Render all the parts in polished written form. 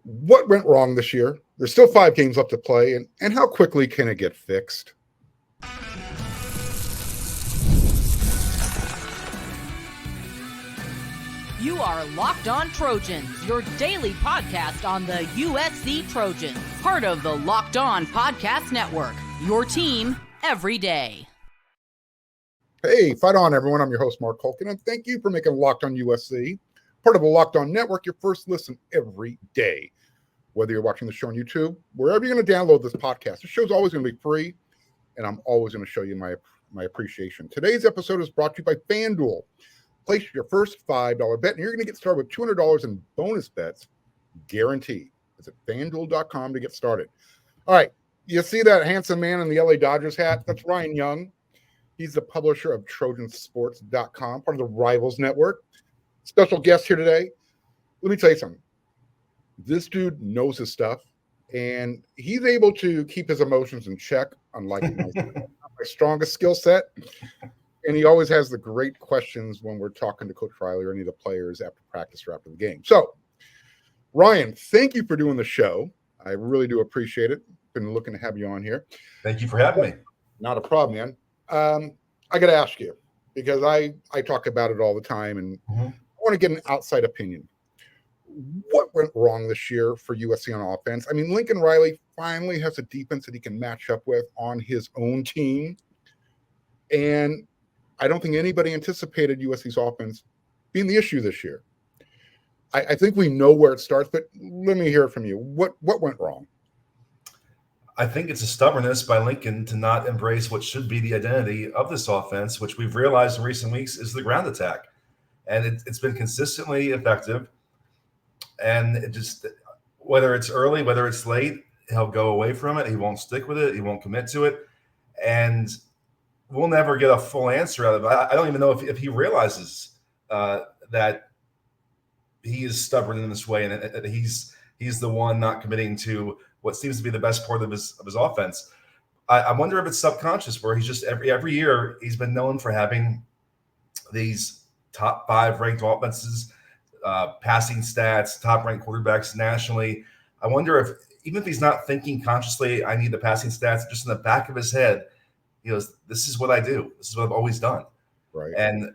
What went wrong this year? There's still 5 games left to play, and how quickly can it get fixed? You are Locked On Trojans, your daily podcast on the USC Trojans, part of the Locked On Podcast Network, your team every day. Hey, fight on, everyone. I'm your host, Mark Culkin, and thank you for making Locked On USC part of the Locked On Network, your first listen every day. Whether you're watching the show on YouTube, wherever you're going to download this podcast, the show's always going to be free, and I'm always going to show you my appreciation. Today's episode is brought to you by FanDuel. Place your first $5 bet, and you're going to get started with $200 in bonus bets, guaranteed. Visit FanDuel.com to get started. All right, you see that handsome man in the LA Dodgers hat? That's Ryan Young. He's the publisher of Trojansports.com, part of the Rivals Network. Special guest here today. Let me tell you something. This dude knows his stuff, and he's able to keep his emotions in check, unlike my strongest skill set. And he always has the great questions when we're talking to Coach Riley or any of the players after practice or after the game. So, Ryan, thank you for doing the show. I really do appreciate it. Been looking to have you on here. Thank you for having me. Not a problem, man. I got to ask you, because I talk about it all the time, and I want to get an outside opinion. What went wrong this year for USC on offense? I mean, Lincoln Riley finally has a defense that he can match up with on his own team. And I don't think anybody anticipated USC's offense being the issue this year. I think we know where it starts, but let me hear it from you. What went wrong? I think it's a stubbornness by Lincoln to not embrace what should be the identity of this offense, which we've realized in recent weeks is the ground attack. And it's been consistently effective. And it just, whether it's early, whether it's late, he'll go away from it. He won't stick with it. He won't commit to it. And we'll never get a full answer out of it. I don't even know if he realizes that he is stubborn in this way, and that he's the one not committing to what seems to be the best part of his offense. I wonder if it's subconscious, where he's just every year he's been known for having these top 5 ranked offenses, passing stats, top ranked quarterbacks nationally. I wonder if, even if he's not thinking consciously, I need the passing stats, just in the back of his head, he goes, this is what I do. This is what I've always done. Right. And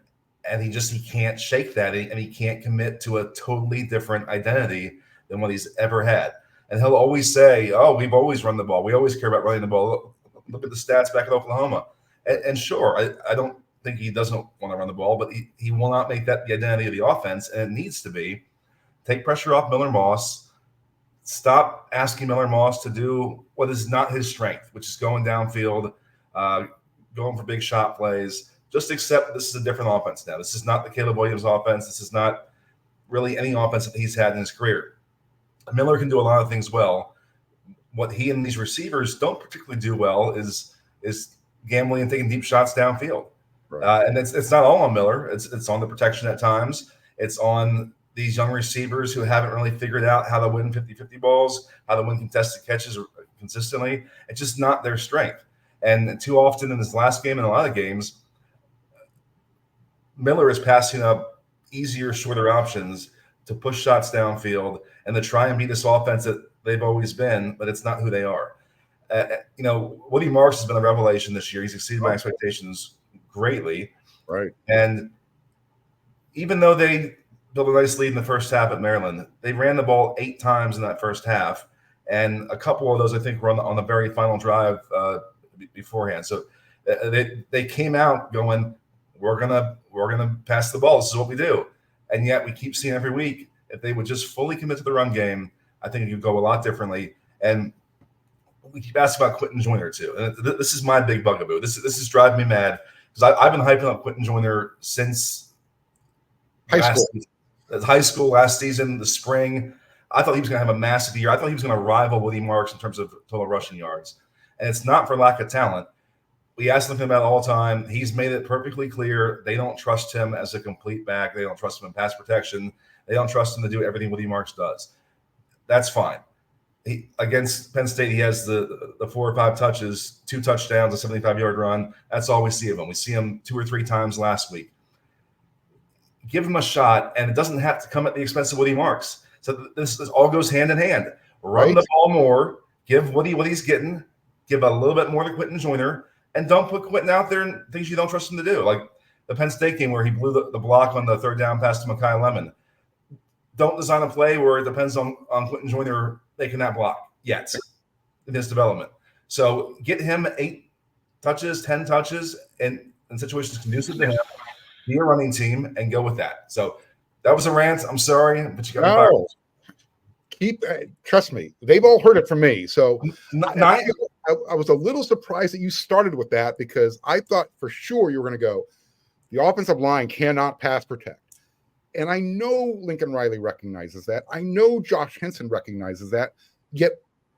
he can't shake that, and he can't commit to a totally different identity than what he's ever had. And he'll always say, oh, we've always run the ball. We always care about running the ball. Look at the stats back at Oklahoma. And sure, I don't think he doesn't want to run the ball, but he will not make that the identity of the offense, and it needs to be. Take pressure off Miller Moss. Stop asking Miller Moss to do what is not his strength, which is going downfield, going for big shot plays. Just accept this is a different offense now. This is not the Caleb Williams offense. This is not really any offense that he's had in his career. Miller can do a lot of things well. What he and these receivers don't particularly do well is gambling and taking deep shots downfield. Right. And it's not all on Miller. It's on the protection at times. It's on these young receivers who haven't really figured out how to win 50-50 balls, how to win contested catches consistently. It's just not their strength. And too often in this last game and a lot of games, Miller is passing up easier, shorter options to push shots downfield and to try and be this offense that they've always been, but it's not who they are. Woody Marks has been a revelation this year. He's exceeded my expectations greatly. Right. And even though they built a nice lead in the first half at Maryland, they ran the ball 8 times in that first half. And a couple of those, I think, were on the very final drive beforehand. So they came out going, we're gonna pass the ball. This is what we do. And yet we keep seeing every week, if they would just fully commit to the run game, I think it could go a lot differently. And we keep asking about Quentin Joyner too. And this is my big bugaboo. This is driving me mad, because I've been hyping up Quentin Joyner since high school last season, the spring. I thought he was going to have a massive year. I thought he was going to rival Woody Marks in terms of total rushing yards. And it's not for lack of talent. We ask him about it all the time. He's made it perfectly clear they don't trust him as a complete back. They don't trust him in pass protection. They don't trust him to do everything Woody Marks does. That's fine. Against Penn State, he has the 4 or 5 touches, 2 touchdowns, a 75-yard run. That's all we see of him. We see him 2 or 3 times last week. Give him a shot, and it doesn't have to come at the expense of Woody Marks. So this all goes hand in hand. Run Right. the ball more, give what he's getting, give a little bit more to Quentin Joyner, and don't put Quentin out there in things you don't trust him to do. Like the Penn State game where he blew the block on the third down pass to Mekhi Lemon. Don't design a play where it depends on Quentin Joyner making that block yet in his development. So get him 8 touches, 10 touches, and in situations conducive to him, be a running team, and go with that. So that was a rant. I'm sorry, but you got me fired. Trust me, they've all heard it from me. So I was a little surprised that you started with that, because I thought for sure you were going to go, the offensive line cannot pass protect. And I know Lincoln Riley recognizes that. I know Josh Henson recognizes that. Yet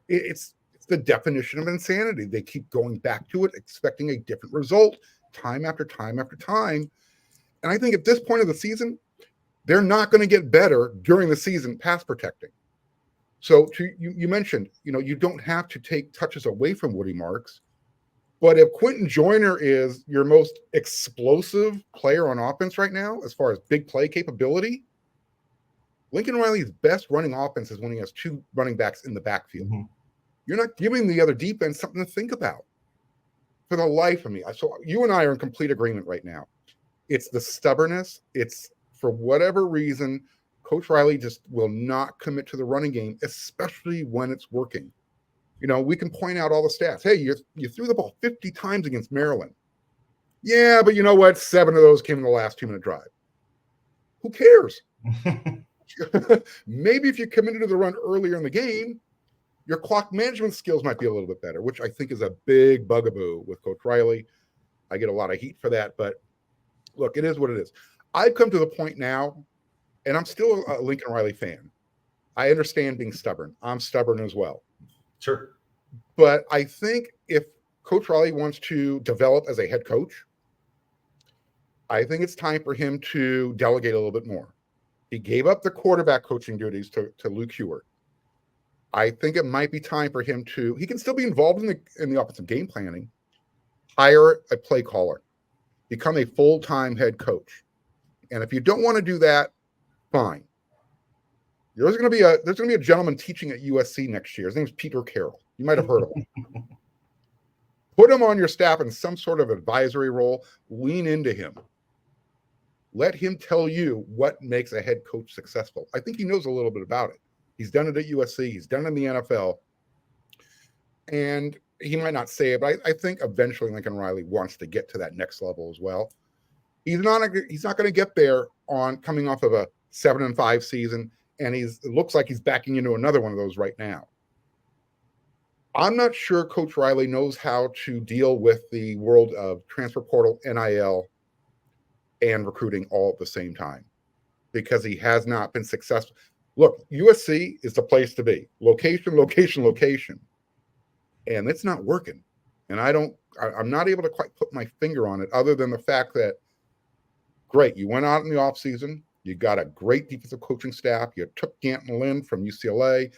it's the definition of insanity. They keep going back to it, expecting a different result time after time after time. And I think at this point of the season, they're not going to get better during the season pass protecting. So you mentioned, you don't have to take touches away from Woody Marks. But if Quentin Joyner is your most explosive player on offense right now, as far as big play capability, Lincoln Riley's best running offense is when he has 2 running backs in the backfield. Mm-hmm. You're not giving the other defense something to think about. For the life of me. So you and I are in complete agreement right now. It's the stubbornness. It's, for whatever reason, Coach Riley just will not commit to the running game, especially when it's working. We can point out all the stats. Hey, you threw the ball 50 times against Maryland. Yeah, but you know what? 7 of those came in the last 2-minute drive. Who cares? Maybe if you committed to the run earlier in the game, your clock management skills might be a little bit better, which I think is a big bugaboo with Coach Riley. I get a lot of heat for that, but look, it is what it is. I've come to the point now, and I'm still a Lincoln Riley fan. I understand being stubborn. I'm stubborn as well. Sure. But I think if Coach Riley wants to develop as a head coach, I think it's time for him to delegate a little bit more. He gave up the quarterback coaching duties to Luke Hewart. I think it might be time for him to, he can still be involved in the offensive game planning, hire a play caller, become a full-time head coach. And if you don't want to do that, fine. There's going to be a gentleman teaching at USC next year. His name's Peter Carroll. You might have heard of him. Put him on your staff in some sort of advisory role. Lean into him. Let him tell you what makes a head coach successful. I think he knows a little bit about it. He's done it at USC. He's done it in the NFL. And he might not say it, but I think eventually Lincoln Riley wants to get to that next level as well. He's not going to get there on coming off of a 7-5 season, and it looks like he's backing into another one of those right now. I'm not sure Coach Riley knows how to deal with the world of transfer portal, NIL, and recruiting all at the same time, because he has not been successful. Look, USC is the place to be. Location, location, location. And it's not working. And I'm not able to quite put my finger on it, other than the fact that, great, you went out in the offseason, you got a great defensive coaching staff, you took Antonlynn from UCLA,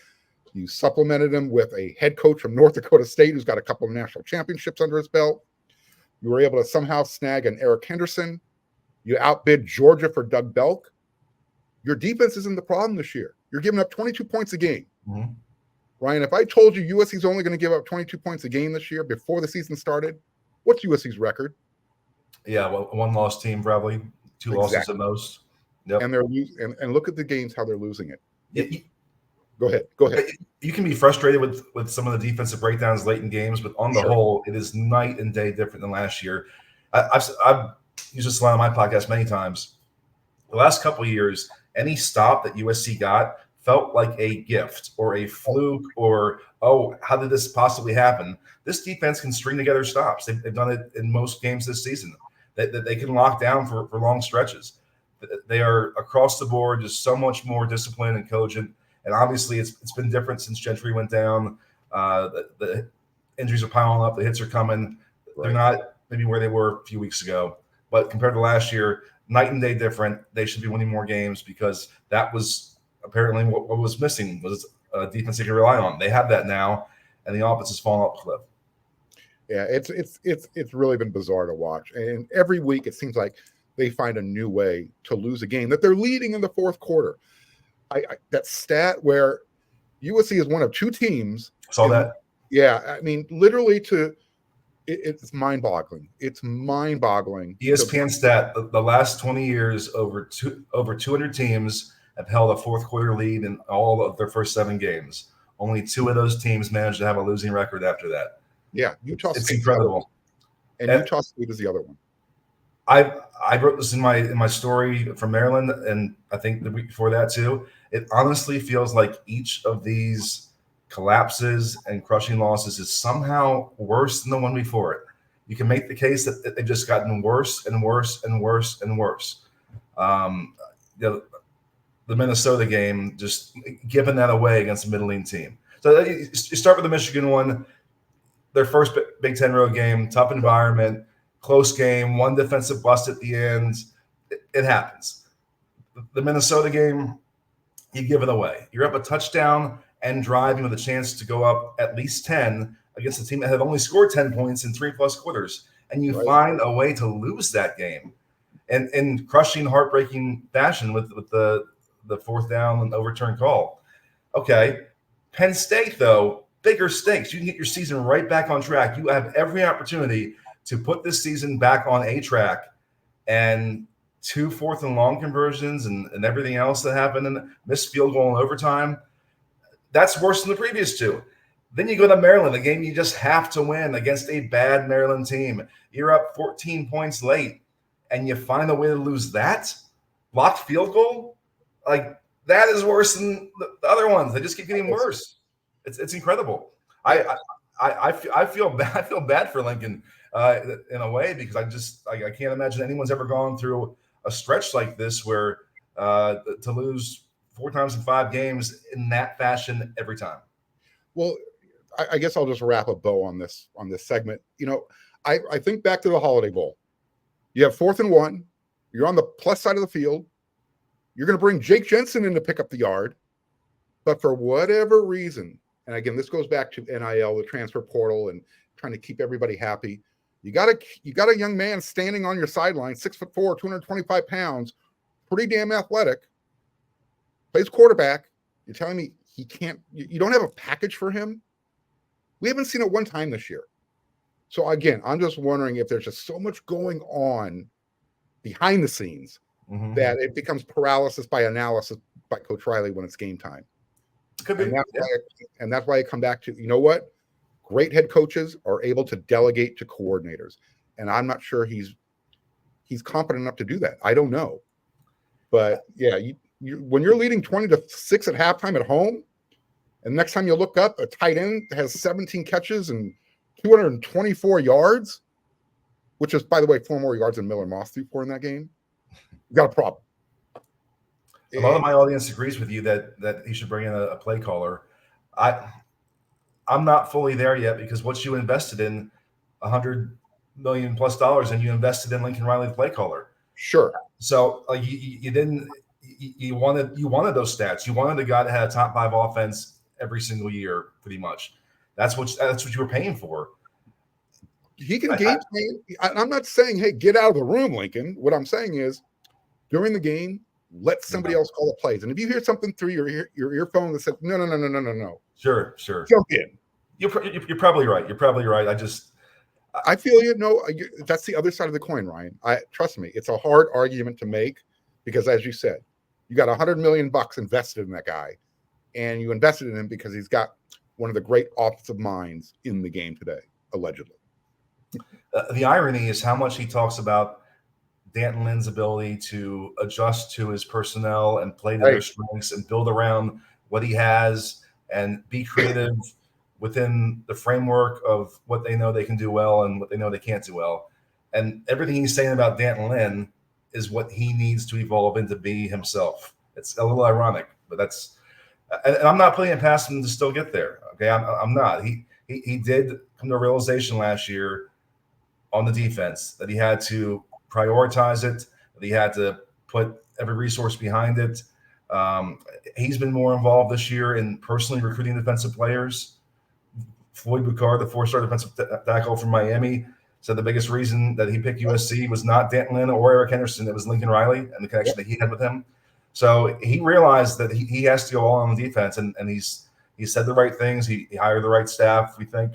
you supplemented him with a head coach from North Dakota State who's got a couple of national championships under his belt. You were able to somehow snag an Eric Henderson. You outbid Georgia for Doug Belk. Your defense isn't the problem this year. You're giving up 22 points a game. Mm-hmm. Ryan, if I told you USC's only going to give up 22 points a game this year before the season started, what's USC's record? Yeah, well, 1-loss team probably, 2 losses at most. Yep. And they're and look at the games how they're losing it. Yeah, Go ahead. You can be frustrated with some of the defensive breakdowns late in games, but on the whole, it is night and day different than last year. I've used this line on my podcast many times. The last couple of years, any stop that USC got felt like a gift or a fluke or, oh, how did this possibly happen? This defense can string together stops. They've done it in most games this season. That they can lock down for long stretches. They are across the board just so much more disciplined and cogent. And obviously, it's been different since Gentry went down. The injuries are piling up. The hits are coming. Right. They're not maybe where they were a few weeks ago. But compared to last year, night and day different. They should be winning more games, because that was apparently what was missing, was a defense they could rely on. They have that now, and the offense has fallen off the cliff. Yeah, it's really been bizarre to watch. And every week it seems like they find a new way to lose a game that they're leading in the fourth quarter. that stat where USC is one of two teams. Saw that. Yeah, I mean, literally it's mind-boggling. It's mind-boggling. ESPN stat: the last 20 years, over 200 teams have held a fourth quarter lead in all of their first 7 games. Only 2 of those teams managed to have a losing record after that. Yeah, Utah It's State's incredible. And Utah State is the other one. I wrote this in my story from Maryland, and I think the week before that too. It honestly feels like each of these collapses and crushing losses is somehow worse than the one before it. You can make the case that they've just gotten worse and worse and worse and worse. The Minnesota game, just giving that away against a middling team. So you start with the Michigan one, their first Big Ten road game, tough environment, close game, one defensive bust at the end. It happens. The Minnesota game, you give it away. You're up a touchdown and driving with a chance to go up at least 10 against a team that had only scored 10 points in 3+ quarters. And you find a way to lose that game in crushing, heartbreaking fashion with the 4th down and overturned call. Okay. Penn State, though, bigger stakes. You can get your season right back on track. You have every opportunity to put this season back on a track, and 2 4th and long conversions and everything else that happened, and missed field goal in overtime. That's worse than the previous 2. Then you go to Maryland, a game you just have to win against a bad Maryland team. You're up 14 points late, and you find a way to lose that? Blocked field goal? Like, that is worse than the other ones. They just keep getting worse. It's incredible. I feel bad for Lincoln in a way, because I can't imagine anyone's ever gone through a stretch like this where to lose 4 times in 5 games in that fashion every time. Well, I guess I'll just wrap a bow on this segment. I think back to the Holiday Bowl. You have 4th and 1. You're on the plus side of the field. You're going to bring Jake Jensen in to pick up the yard. But for whatever reason, and again, this goes back to NIL, the transfer portal, and trying to keep everybody happy. You got a young man standing on your sideline, 6'4", 225 pounds, pretty damn athletic, plays quarterback. You're telling me he can't? You don't have a package for him? We haven't seen it one time this year. So again, I'm just wondering if there's just so much going on behind the scenes that it becomes paralysis by analysis by Coach Riley when it's game time. Could be. And that's why I come back to, you know what? Great head coaches are able to delegate to coordinators. And I'm not sure he's competent enough to do that. I don't know. But yeah, when you're leading 20-6 at halftime at home, and next time you look up, a tight end has 17 catches and 224 yards, which is, by the way, 4 more yards than Miller Moss threw for in that game. You got a problem. A lot of my audience agrees with you that he should bring in a play caller. I'm not fully there yet, because what you invested in $100 million+ and you invested in Lincoln Riley, the play caller. Sure. So you didn't. You wanted those stats. You wanted a guy that had a top 5 offense every single year, pretty much. That's what you were paying for. He can game plan. I'm not saying, hey, get out of the room, Lincoln. What I'm saying is, during the game, let somebody else call the plays. And if you hear something through your earphone that says, no. Sure. Jump in. You're probably right. I feel you. No, that's the other side of the coin, Ryan. Trust me, it's a hard argument to make, because, as you said, you got $100 million invested in that guy, and you invested in him because he's got one of the great offensive minds in the game today, allegedly. The irony is how much he talks about D'Anton Lynn's ability to adjust to his personnel and play to their strengths and build around what he has and be creative within the framework of what they know they can do well and what they know they can't do well. And everything he's saying about D'Anton Lynn is what he needs to evolve into be himself. It's a little ironic, but that's – and I'm not putting it past him to still get there, okay? I'm not. He did come to a realization last year on the defense that he had to prioritize it, that he had to put every resource behind it. He's been more involved this year in personally recruiting defensive players. Floyd Boucard, the 4-star defensive tackle from Miami, said the biggest reason that he picked USC was not D'Anton Lynn or Eric Henderson. It was Lincoln Riley and the connection that he had with him. So he realized that he has to go all on defense, and he said the right things. He hired the right staff, we think.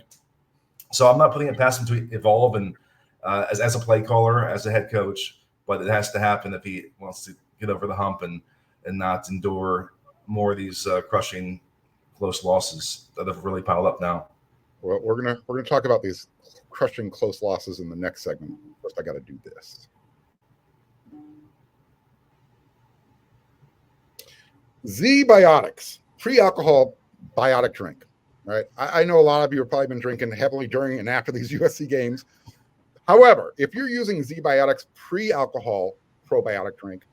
So I'm not putting it past him to evolve and as a play caller, as a head coach, but it has to happen if he wants to get over the hump and not endure more of these crushing close losses that have really piled up now. Well, we're gonna talk about these crushing close losses in the next segment. First, I got to do this. Zbiotics, pre-alcohol biotic drink. Right? I know a lot of you have probably been drinking heavily during and after these USC games. However, if you're using Zbiotics pre-alcohol probiotic drink,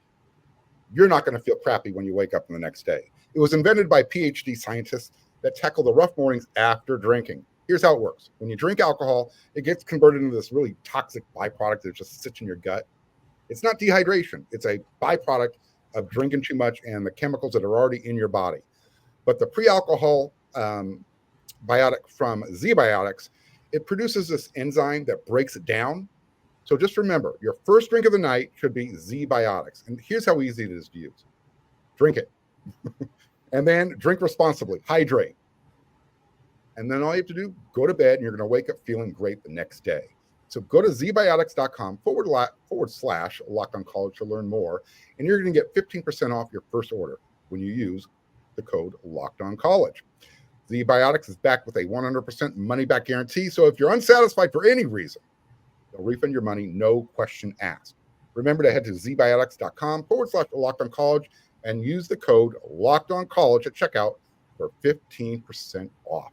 you're not going to feel crappy when you wake up the next day. It was invented by PhD scientists that tackle the rough mornings after drinking. Here's how it works. When you drink alcohol, it gets converted into this really toxic byproduct that just sits in your gut. It's not dehydration. It's a byproduct of drinking too much and the chemicals that are already in your body. But the pre-alcohol biotic from Zbiotics, it produces this enzyme that breaks it down. So just remember, your first drink of the night should be Zbiotics. And here's how easy it is to use. Drink it. And then drink responsibly. Hydrate. And then all you have to do, go to bed, and you're going to wake up feeling great the next day. So go to zbiotics.com/LockedOnCollege to learn more. And you're going to get 15% off your first order when you use the code LockedOnCollege. Zbiotics is backed with a 100% money-back guarantee. So if you're unsatisfied for any reason, they'll refund your money, no question asked. Remember to head to zbiotics.com/LockedOnCollege and use the code LockedOnCollege at checkout for 15% off.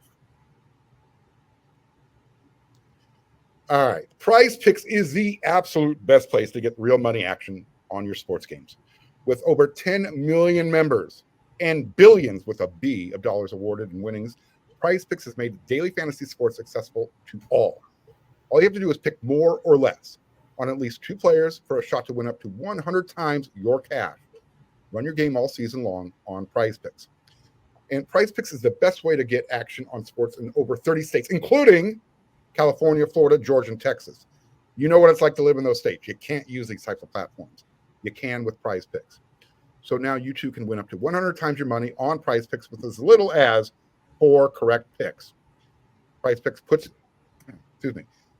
All right. PrizePicks is the absolute best place to get real money action on your sports games. With over 10 million members and billions with a B of dollars awarded in winnings, PrizePicks has made daily fantasy sports accessible to all. All you have to do is pick more or less on at least 2 players for a shot to win up to 100 times your cash. Run your game all season long on PrizePicks. And PrizePicks is the best way to get action on sports in over 30 states, including California, Florida, Georgia, and Texas. You know what it's like to live in those states. You can't use these types of platforms. You can with PrizePicks. So now you too can win up to 100 times your money on PrizePicks with as little as 4 correct picks. PrizePicks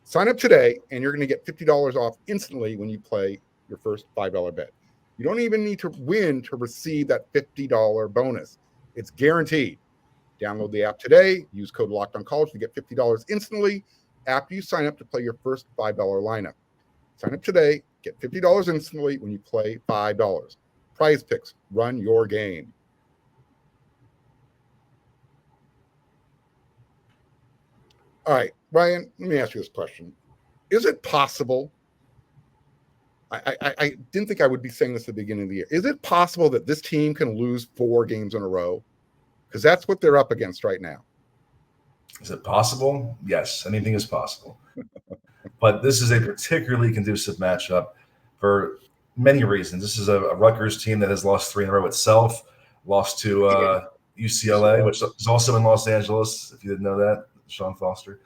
sign up today and you're going to get $50 off instantly when you play your first $5 bet. You don't even need to win to receive that $50 bonus. It's guaranteed. Download the app today. Use code LockedOnCollege to get $50 instantly after you sign up to play your first $5 lineup. Sign up today. Get $50 instantly when you play $5. PrizePicks. Run your game. All right, Ryan, let me ask you this question. Is it possible? I didn't think I would be saying this at the beginning of the year. Is it possible that this team can lose 4 games in a row? Because that's what they're up against right now. Is it possible? Yes, anything is possible. But this is a particularly conducive matchup for many reasons. This is a Rutgers team that has lost 3 in a row itself, lost to UCLA, which is also in Los Angeles, if you didn't know that, Sean Foster.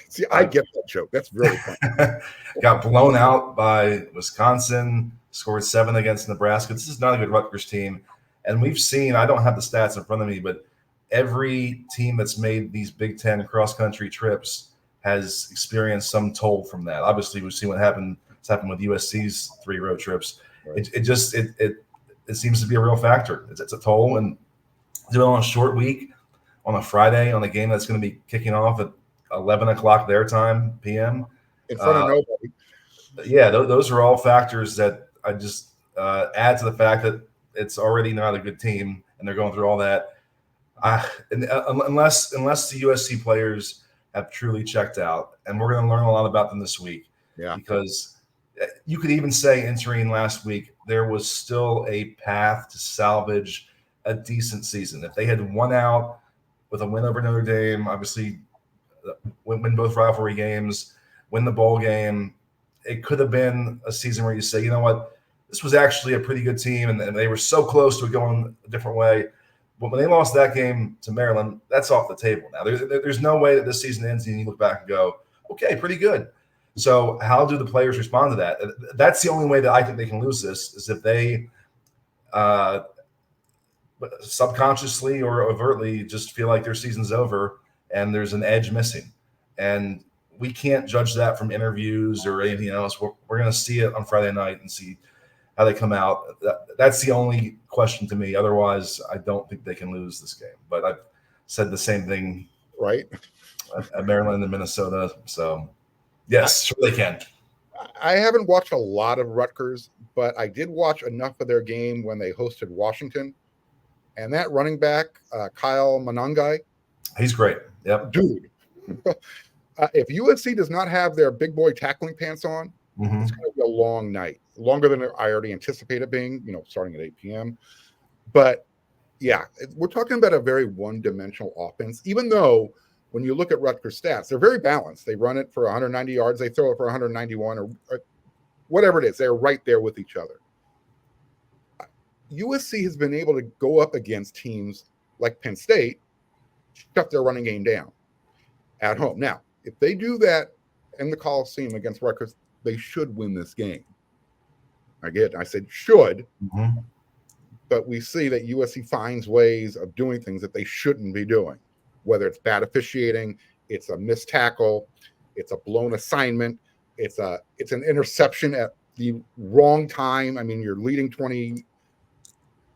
See, I get that joke. That's really funny. Got blown out by Wisconsin, scored 7 against Nebraska. This is not a good Rutgers team. And we've seen, I don't have the stats in front of me, but every team that's made these Big Ten cross-country trips has experienced some toll from that. Obviously, we've seen what's happened with USC's 3 road trips. Right. It seems to be a real factor. It's a toll, and doing on a short week, on a Friday, on a game that's going to be kicking off at 11 o'clock their time, p.m. In front of nobody. Yeah, those are all factors that I just add to the fact that it's already not a good team, and they're going through all that. Unless the USC players have truly checked out, and we're going to learn a lot about them this week. Yeah, because you could even say entering last week, there was still a path to salvage a decent season. If they had won out with a win over Notre Dame, obviously win both rivalry games, win the bowl game, it could have been a season where you say, you know what, this was actually a pretty good team, and they were so close to going a different way. But when they lost that game to Maryland, that's off the table now. There's no way that this season ends and you look back and go, okay, pretty good. So how do the players respond to that? That's the only way that I think they can lose this, is if they but subconsciously or overtly just feel like their season's over and there's an edge missing. And we can't judge that from interviews or anything else. We're going to see it on Friday night and see how they come out. That's the only question to me. Otherwise, I don't think they can lose this game. But I've said the same thing right? at Maryland and Minnesota. So, yes, sure they can. I haven't watched a lot of Rutgers, but I did watch enough of their game when they hosted Washington. And that running back, Kyle Monangai. He's great. Yep. Dude. If USC does not have their big boy tackling pants on, it's going to be a long night. Longer than I already anticipate it being, starting at 8 p.m. But, yeah, we're talking about a very one-dimensional offense, even though when you look at Rutgers stats, they're very balanced. They run it for 190 yards. They throw it for 191 or whatever it is. They're right there with each other. USC has been able to go up against teams like Penn State, shut their running game down at home. Now, if they do that in the Coliseum against Rutgers, they should win this game. I said should, but we see that USC finds ways of doing things that they shouldn't be doing, whether it's bad officiating, it's a missed tackle, it's a blown assignment, it's an interception at the wrong time. I mean, you're leading 20.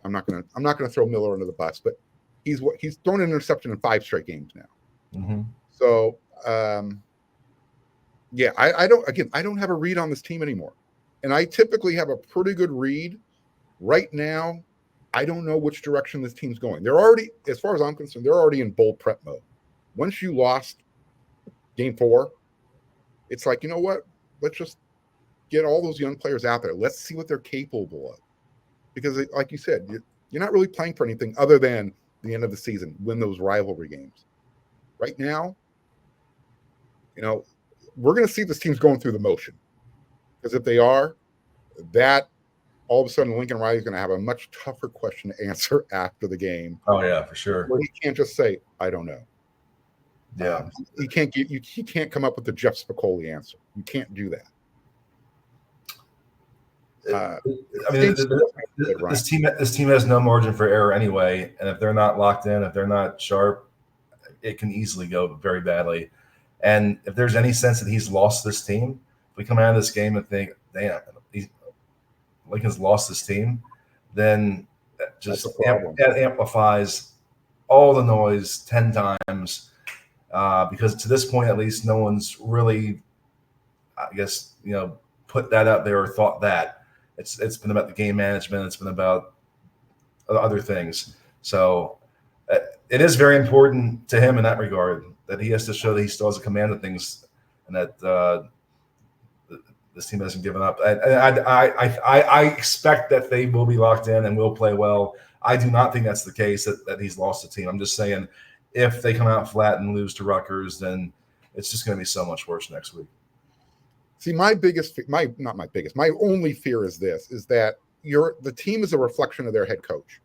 I'm not gonna throw Miller under the bus, but he's thrown an interception in 5 straight games now. So yeah, I don't have a read on this team anymore, and I typically have a pretty good read. Right now, I don't know which direction this team's going. They're already, as far as I'm concerned, they're already in bowl prep mode. Once you lost game 4, it's like, you know what? Let's just get all those young players out there. Let's see what they're capable of. Because, like you said, you're not really playing for anything other than the end of the season, win those rivalry games. Right now, we're going to see this team's going through the motion. Because if they are, that all of a sudden Lincoln Riley's going to have a much tougher question to answer after the game. Oh yeah, for sure. Where he can't just say, "I don't know." Yeah, he can't come up with the Jeff Spicoli answer. You can't do that. I mean, this team has no margin for error anyway, and if they're not locked in, if they're not sharp, it can easily go very badly. And if there's any sense that he's lost this team, if we come out of this game and think, "Damn, Lincoln's lost this team," then that just amplifies all the noise 10 times. Because to this point, at least, no one's really, I guess, put that out there or thought that. It's been about the game management. It's been about other things. So it is very important to him in that regard that he has to show that he still has a command of things and that this team hasn't given up. I expect that they will be locked in and will play well. I do not think that's the case, that he's lost the team. I'm just saying if they come out flat and lose to Rutgers, then it's just going to be so much worse next week. See, my only fear is that the team is a reflection of their head coach.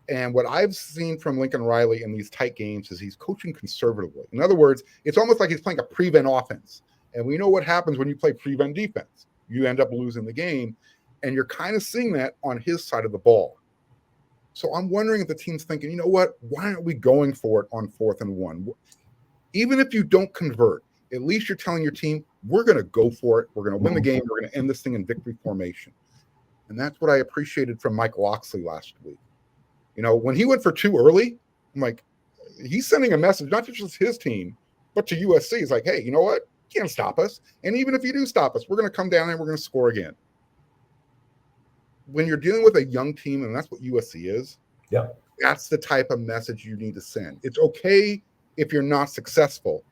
And what I've seen from Lincoln Riley in these tight games is he's coaching conservatively. In other words, it's almost like he's playing a prevent offense. And we know what happens when you play prevent defense. You end up losing the game, and you're kind of seeing that on his side of the ball. So I'm wondering if the team's thinking, you know what, why aren't we going for it on 4th and 1? Even if you don't convert, at least you're telling your team, we're going to go for it. We're going to win the game. We're going to end this thing in victory formation. And that's what I appreciated from Mike Loxley last week. When he went for 2 early, I'm like, he's sending a message, not to just his team, but to USC. He's like, hey, you know what? You can't stop us. And even if you do stop us, we're going to come down and we're going to score again. When you're dealing with a young team, and that's what USC is, that's the type of message you need to send. It's okay if you're not successful,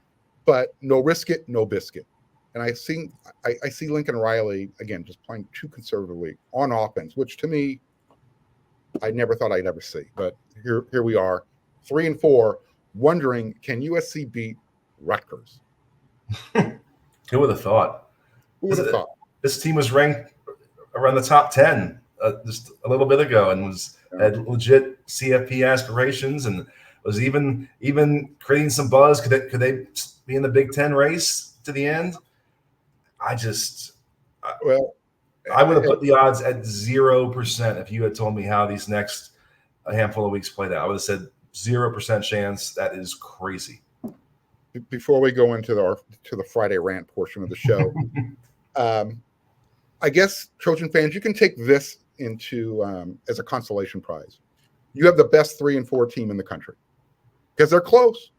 but no risk it, no biscuit. And I see Lincoln Riley, again, just playing too conservatively on offense, which to me, I never thought I'd ever see. But here we are, 3-4, wondering, can USC beat Rutgers? Who would have thought? This team was ranked around the top 10 just a little bit ago and had legit CFP aspirations and was even creating some buzz. Could they be in the Big Ten race to the end? I would have put the odds at 0% if you had told me how these next handful of weeks played out. I would have said 0% chance. That is crazy. Before we go into the Friday rant portion of the show, I guess Trojan fans, you can take this into as a consolation prize. You have the best 3 and 4 team in the country because they're close.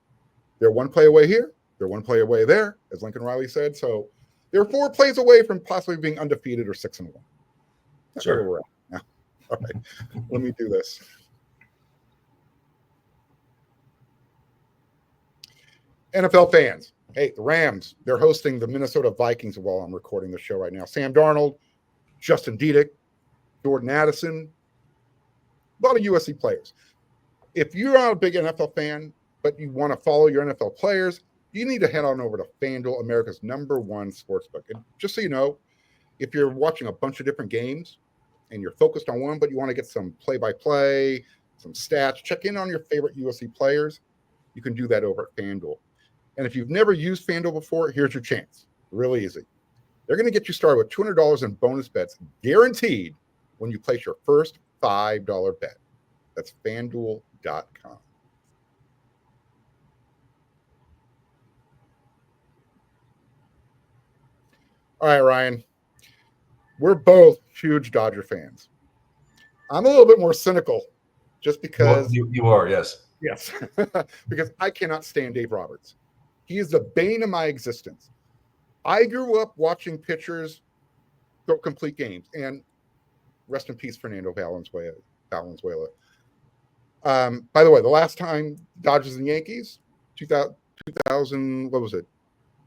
They're one play away here. They're one play away there, as Lincoln Riley said. So they're 4 plays away from possibly being undefeated or 6-1. That's sure. where we're at now. All right, let me do this. NFL fans, hey, the Rams, they're hosting the Minnesota Vikings while I'm recording the show right now. Sam Darnold, Justin Dietrich, Jordan Addison, a lot of USC players. If you're not a big NFL fan, but you want to follow your NFL players, you need to head on over to FanDuel, America's #1 sportsbook. And just so you know, if you're watching a bunch of different games and you're focused on one, but you want to get some play-by-play, some stats, check in on your favorite USC players, you can do that over at FanDuel. And if you've never used FanDuel before, here's your chance. Really easy. They're going to get you started with $200 in bonus bets guaranteed when you place your first $5 bet. That's FanDuel.com. All right, Ryan. We're both huge Dodger fans. I'm a little bit more cynical just because... You are, yes. Yes, because I cannot stand Dave Roberts. He is the bane of my existence. I grew up watching pitchers go complete games, and rest in peace, Fernando Valenzuela. By the way, the last time Dodgers and Yankees, 2000, what was it?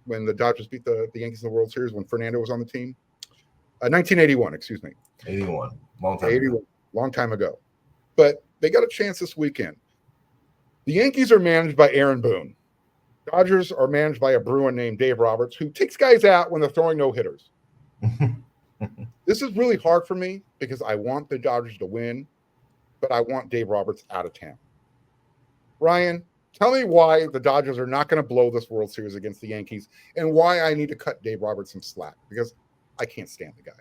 When the Dodgers beat the Yankees in the World Series when Fernando was on the team? 1981, excuse me. 81, long time ago. Long time ago. But they got a chance this weekend. The Yankees are managed by Aaron Boone. Dodgers are managed by a Bruin named Dave Roberts, who takes guys out when they're throwing no-hitters. This is really hard for me because I want the Dodgers to win, but I want Dave Roberts out of town. Ryan, tell me why the Dodgers are not going to blow this World Series against the Yankees and why I need to cut Dave Roberts some slack because I can't stand the guy.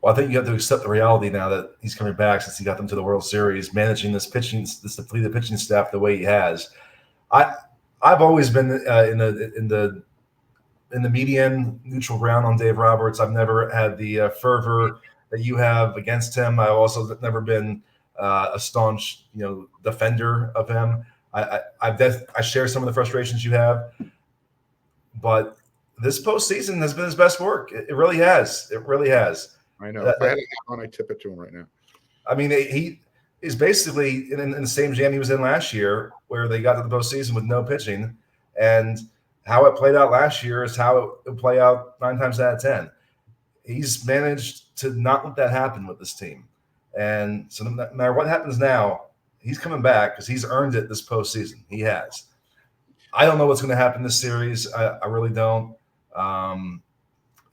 Well, I think you have to accept the reality now that he's coming back since he got them to the World Series, managing this depleted pitching staff the way he has. I've always been in the median neutral ground on Dave Roberts. I've never had the fervor that you have against him. I've also never been a staunch, defender of him. I share some of the frustrations you have, but this postseason has been his best work. It really has. It really has. I know. If I had a hat on, I'd tip it to him right now. I mean, he is basically in the same jam he was in last year, where they got to the postseason with no pitching, and how it played out last year is how it would play out 9 times out of 10. He's managed to not let that happen with this team, and so no matter what happens now, he's coming back because he's earned it this postseason. He has. I don't know what's going to happen this series. I really don't.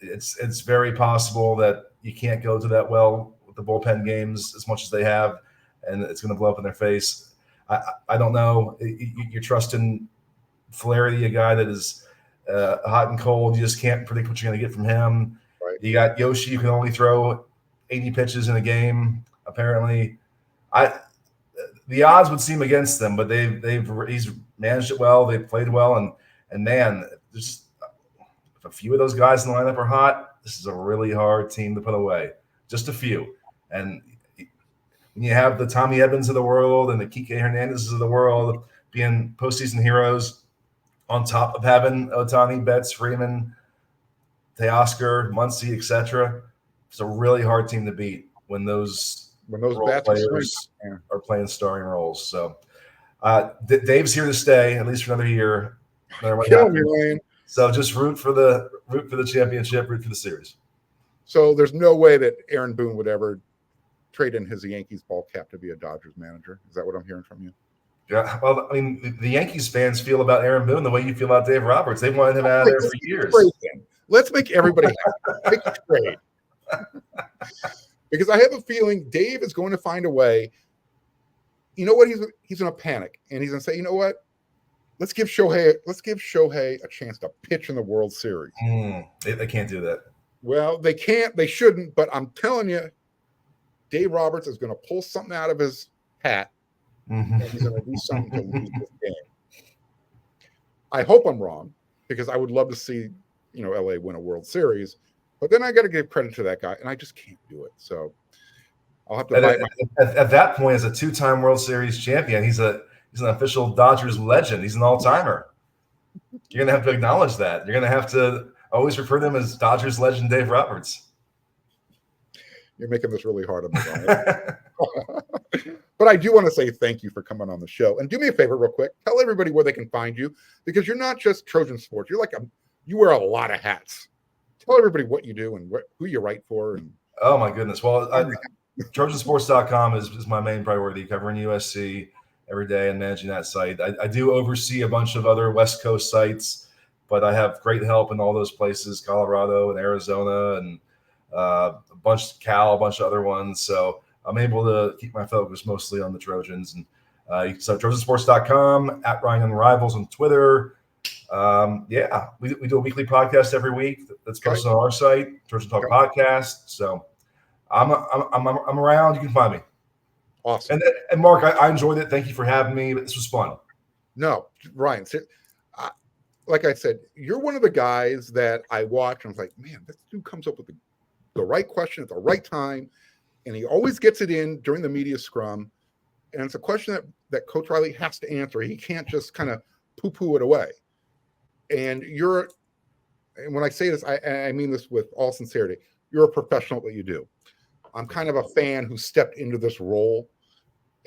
It's very possible that you can't go to that well with the bullpen games as much as they have, and it's going to blow up in their face. I don't know. You're trusting Flaherty, a guy that is hot and cold. You just can't predict what you're going to get from him. Right. You got Yoshi. You can only throw 80 pitches in a game, apparently. The odds would seem against them, but he's managed it well. They've played well, and man, there's if a few of those guys in the lineup are hot, this is a really hard team to put away. Just a few. And when you have the Tommy Edmonds of the world and the Kike Hernandez of the world being postseason heroes on top of having Ohtani, Betts, Freeman, Teoscar, Muncy, etc., it's a really hard team to beat when those players are playing starring roles. So Dave's here to stay, at least for another year. No matter what happens. So just root for the championship, root for the series. So there's no way that Aaron Boone would ever trade in his Yankees ball cap to be a Dodgers manager. Is that what I'm hearing from you? Yeah. Well, I mean, the Yankees fans feel about Aaron Boone the way you feel about Dave Roberts. They wanted him out of there for years. Let's make everybody happy. Make a trade. Because I have a feeling Dave is going to find a way. You know what? He's in a panic, and he's going to say, you know what? Let's give Shohei a chance to pitch in the World Series. They can't do that. Well, they can't, they shouldn't, but I'm telling you, Dave Roberts is going to pull something out of his hat, and he's going to do something to lose this game. I hope I'm wrong, because I would love to see, LA win a World Series, but then I got to give credit to that guy, and I just can't do it. So I'll have to bite at that point, as a 2-time World Series champion, he's an official Dodgers legend. He's an all-timer. You're going to have to acknowledge that. You're going to have to always refer to him as Dodgers legend Dave Roberts. You're making this really hard on me, Ryan. But I do want to say thank you for coming on the show. And do me a favor real quick. Tell everybody where they can find you, because you're not just Trojan Sports. You're you wear a lot of hats. Tell everybody what you do and who you write for. And oh, my goodness. Well, Trojansports.com is my main priority, covering USC every day and managing that site. I do oversee a bunch of other West Coast sites, but I have great help in all those places, Colorado and Arizona and a bunch of other ones. So I'm able to keep my focus mostly on the Trojans. And so Trojansports.com, at Ryan and Rivals on Twitter. We do a weekly podcast every week that's posted on our site, Trojan Talk Podcast. So I'm around. You can find me. Awesome. And Mark, I enjoyed it. Thank you for having me. This was fun. No, Ryan, like I said, you're one of the guys that I watch and I'm like, man, this dude comes up with the right question at the right time, and he always gets it in during the media scrum. And it's a question that Coach Riley has to answer. He can't just kind of poo-poo it away. And when I say this, I mean this with all sincerity. You're a professional at what you do. I'm kind of a fan who stepped into this role,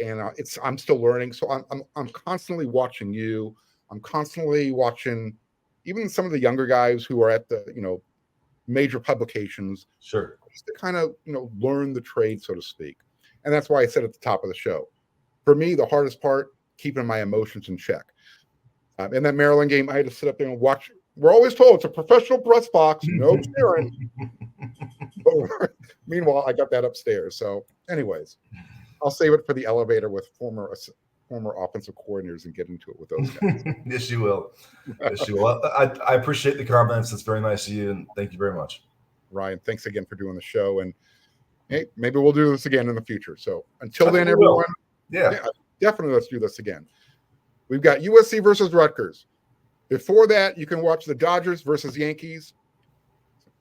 and I'm still learning. So I'm constantly watching you. I'm constantly watching even some of the younger guys who are at the major publications. Sure. Just to kind of learn the trade, so to speak. And that's why I said at the top of the show, for me, the hardest part, keeping my emotions in check. In that Maryland game, I had to sit up there and watch. We're always told it's a professional press box, no cheering. But meanwhile, I got that upstairs. So, anyways, I'll save it for the elevator with former offensive coordinators and get into it with those guys. Yes, you will. Yes, you will. I appreciate the comments. It's very nice of you, and thank you very much. Ryan, thanks again for doing the show. And hey, maybe we'll do this again in the future. So until then, everyone, yeah, definitely let's do this again. We've got USC versus Rutgers. Before that, you can watch the Dodgers versus Yankees.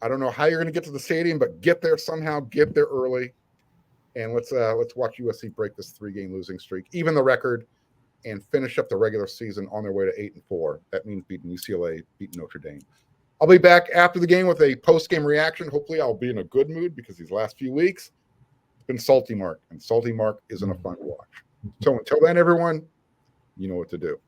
I don't know how you're going to get to the stadium, but get there somehow. Get there early, and let's watch USC break this 3-game losing streak, even the record, and finish up the regular season on their way to 8-4. That means beating UCLA, beating Notre Dame. I'll be back after the game with a post-game reaction. Hopefully, I'll be in a good mood because these last few weeks it's been salty Mark, and salty Mark isn't a fun watch. So until then, everyone, you know what to do.